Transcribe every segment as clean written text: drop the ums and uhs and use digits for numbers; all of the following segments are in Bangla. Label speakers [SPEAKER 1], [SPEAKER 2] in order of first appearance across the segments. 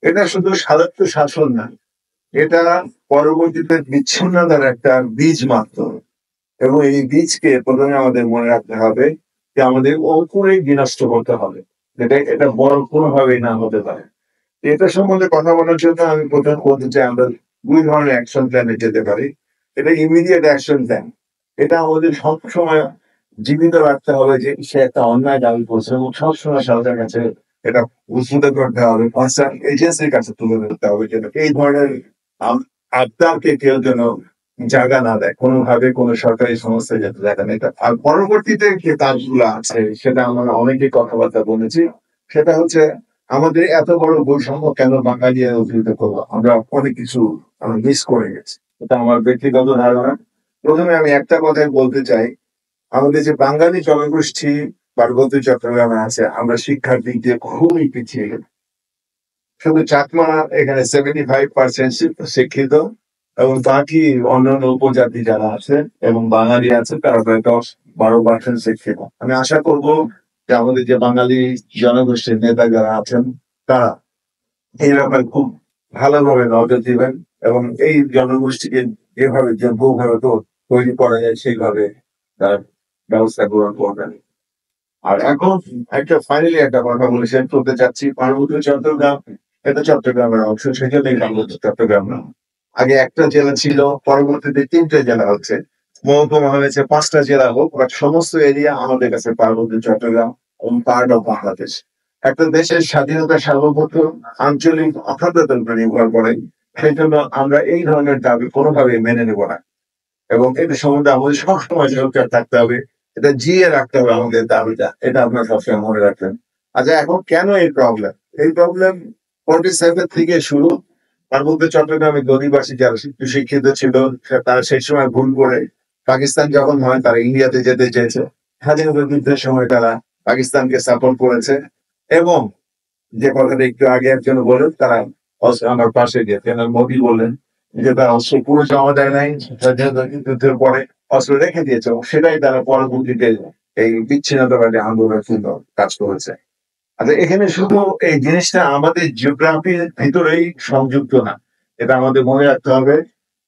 [SPEAKER 1] এটা শুধু স্বায়ত্ত শাসন না, এটা পরবর্তীতে বিচ্ছিন্নতার একটা বীজ মাত্র। এবং এই বীজকে প্রথমে আমাদের মনে রাখতে হবে যে আমাদের অঙ্কুরেই বিনষ্ট করতে হবে, এটা বড় কোনোভাবেই না হতে পারে। এটা সম্বন্ধে কথা বলার জন্য আমি প্রথম বলতে চাই, আমরা দুই ধরনের অ্যাকশন প্ল্যানে যেতে পারি। এটা ইমিডিয়েট অ্যাকশন প্ল্যান। এটা আমাদের সবসময় জীবিত রাখতে হবে যে সে একটা অন্যায় দাবি করছে, এবং সবসময় সরকারের কাছে এটা উদ্ধৃত করতে হবে, কনসার্ন এজেন্সির কাছে তুলে ধরতে হবে যেন এই ধরনের আবদারকে কেউ যেন জায়গা না দেয়, কোনোভাবে কোনো সরকারি সংস্থায় যাতে জায়গা নেই। আর পরবর্তীতে যে কাজগুলো আছে সেটা আমরা অনেকেই কথাবার্তা বলেছি। সেটা হচ্ছে আমাদের এত বড় বৈষম্য কেন বাঙালি অভিহিত করবো, আমরা অনেক কিছু আমরা মিস করে গেছি। এটা আমার ব্যক্তিগত ধারণা। প্রথমে আমি একটা কথাই বলতে চাই, আমাদের যে বাঙালি জনগোষ্ঠী পার্বত্য চট্টগ্রামে আছে, আমরা শিক্ষার দিক দিয়ে খুবই পিছিয়ে গেছি। শুধু চাকমা এখানে 75% শিক্ষিত, এবং বাকি অন্যান্য উপজাতি যারা আছে এবং বাঙালি আছে তারা প্রায় 10-12% শিক্ষিত। আমি আশা করব যে আমাদের যে বাঙালি জনগোষ্ঠীর নেতা যারা আছেন তারা এই ব্যাপারে খুব ভালোভাবে নজর দিবেন, এবং এই জনগোষ্ঠীকে যেভাবে যোগ্যভাবে তৈরি করা যায় সেইভাবে তার ব্যবস্থা গ্রহণ করবেন। আর এখন ফাইনালি একটা কথা বলে শেষ করতে চাচ্ছি, পার্বত্য চট্টগ্রাম এটা চট্টগ্রামের অংশ, সেজন্যই পার্বত্য চট্টগ্রাম না। আগে একটা জেলা ছিল, পরবর্তীতে 3টে জেলা হচ্ছে, মহকুমা হয়েছে 5টা জেলা হোক, বাট সমস্ত এরিয়া আমাদের কাছে পার্বত্য চট্টগ্রাম এবং পার্ট অফ বাংলাদেশ। একটা দেশের স্বাধীনতা সার্বভৌমত্ব আঞ্চলিক অখণ্ডতার উপর নির্ভর করে, সেই জন্য আমরা এই ধরনের দাবি কোনোভাবে মেনে নেব না, এবং এটা সম্বন্ধে আমাদের সবসময় সরকার থাকতে হবে, এটা জিয়ে রাখতে হবে আমাদের দাবিটা, এটা আপনারা সবসময় মনে রাখবেন। আচ্ছা, এখন কেন এই প্রবলেম? এই প্রবলেম 47 থেকে শুরু। পার্বত্য চট্টগ্রামে গরিবাসী যারা শিক্ষিত ছিল তারা সেই সময় ভুল করে পাকিস্তান যখন হয় তারা ইন্ডিয়াতে যেতে চেয়েছে, স্বাধীনতা যুদ্ধের সময় তারা পাকিস্তানকে সাপোর্ট করেছে, এবং যে কথাটা একটু আগে একজন বলেন, তারা আমার পাশে যে মোদী বললেন যে তারা অস্ত্র পুরো জমা দেয় নাই, স্বাধীনতা যুদ্ধের পরে অস্ত্র রেখে দিয়েছে, সেটাই তারা পরবর্তীতে এই বিচ্ছিন্নতাবাদী আন্দোলনের জন্য কাজ করেছে। আচ্ছা, এখানে শুধু এই জিনিসটা আমাদের জিওগ্রাফির ভিতরেই সংযুক্ত না, এটা আমাদের মনে রাখতে হবে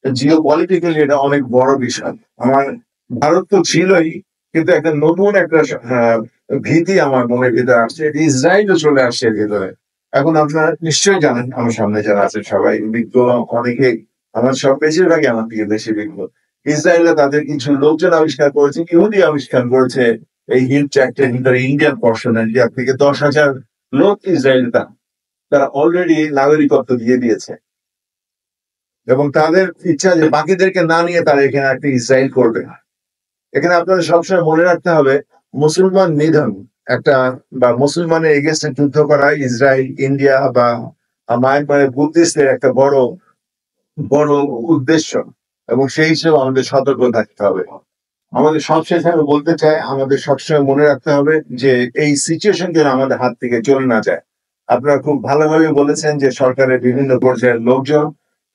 [SPEAKER 1] জিও পলিটিক্যালি এটা অনেক বড় বিষয়। আমার ভারত তো ছিলই, কিন্তু একটা নতুন একটা ভীতি আমার মনের ভিতরে আসছে, ইসরায়েলও চলে আসছে এর ভিতরে। এখন আপনারা নিশ্চয়ই জানেন, আমার সামনে যারা আছে সবাই বিজ্ঞ, অনেকেই আমার সব বেশিরভাগই আমার থেকে বেশি বিজ্ঞ। ইসরায়েলে তাদের কিছু লোকজন আবিষ্কার করেছে, ইহুদি আবিষ্কার করেছে এই হিল ট্র্যাক্টের ভিতরে ইন্ডিয়ান পর্শনে, যার থেকে 10,000 লোক ইসরায়েল তারা অলরেডি নাগরিকত্ব দিয়ে দিয়েছে, এবং তাদের ইচ্ছা যে বাকিদেরকে না নিয়ে তারা এখানে একটা ইসরায়েল করবে। এখানে আপনাদের সবসময় মনে রাখতে হবে, মুসলমান নিধন একটা বা মুসলমানের এগেনস্টে যুদ্ধ করা ইসরায়েল, ইন্ডিয়া বা মায়ানমারের বুদ্ধিস্টদের একটা বড় বড় উদ্দেশ্য, এবং সেই হিসেবে আমাদের সতর্ক থাকতে হবে। আমাদের সবশেষে আমি বলতে চাই, আমাদের সবসময় মনে রাখতে হবে যে এই সিচুয়েশন যেন আমাদের হাত থেকে চলে না যায়। আপনারা খুব ভালোভাবে বলেছেন যে সরকারের বিভিন্ন পর্যায়ের লোকজন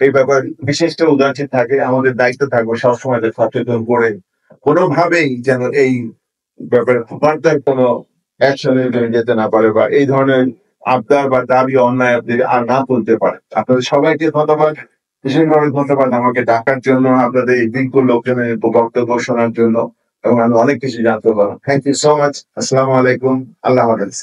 [SPEAKER 1] এই ব্যাপারে বিশেষ উদাসীন থাকে, আমাদের দায়িত্ব থাকবে সবসময় সচেতন করে কোনোভাবেই যেন এই ব্যাপারে ফার্দার কোনো অ্যাকশনে যেতে না পারে, বা এই ধরনের আবদার বা দাবি অন্যায় আর না তুলতে পারে। আপনাদের সবাইকে ধন্যবাদ, বিশেষভাবে ধন্যবাদ আমাকে ডাকার জন্য, আপনাদের এই বিজ্ঞ লোকজনের বক্তব্য শোনার জন্য, এবং আমি অনেক কিছু জানতে পারলাম। Thank you so much. আসসালামু আলাইকুম, আল্লাহ হাফেজ।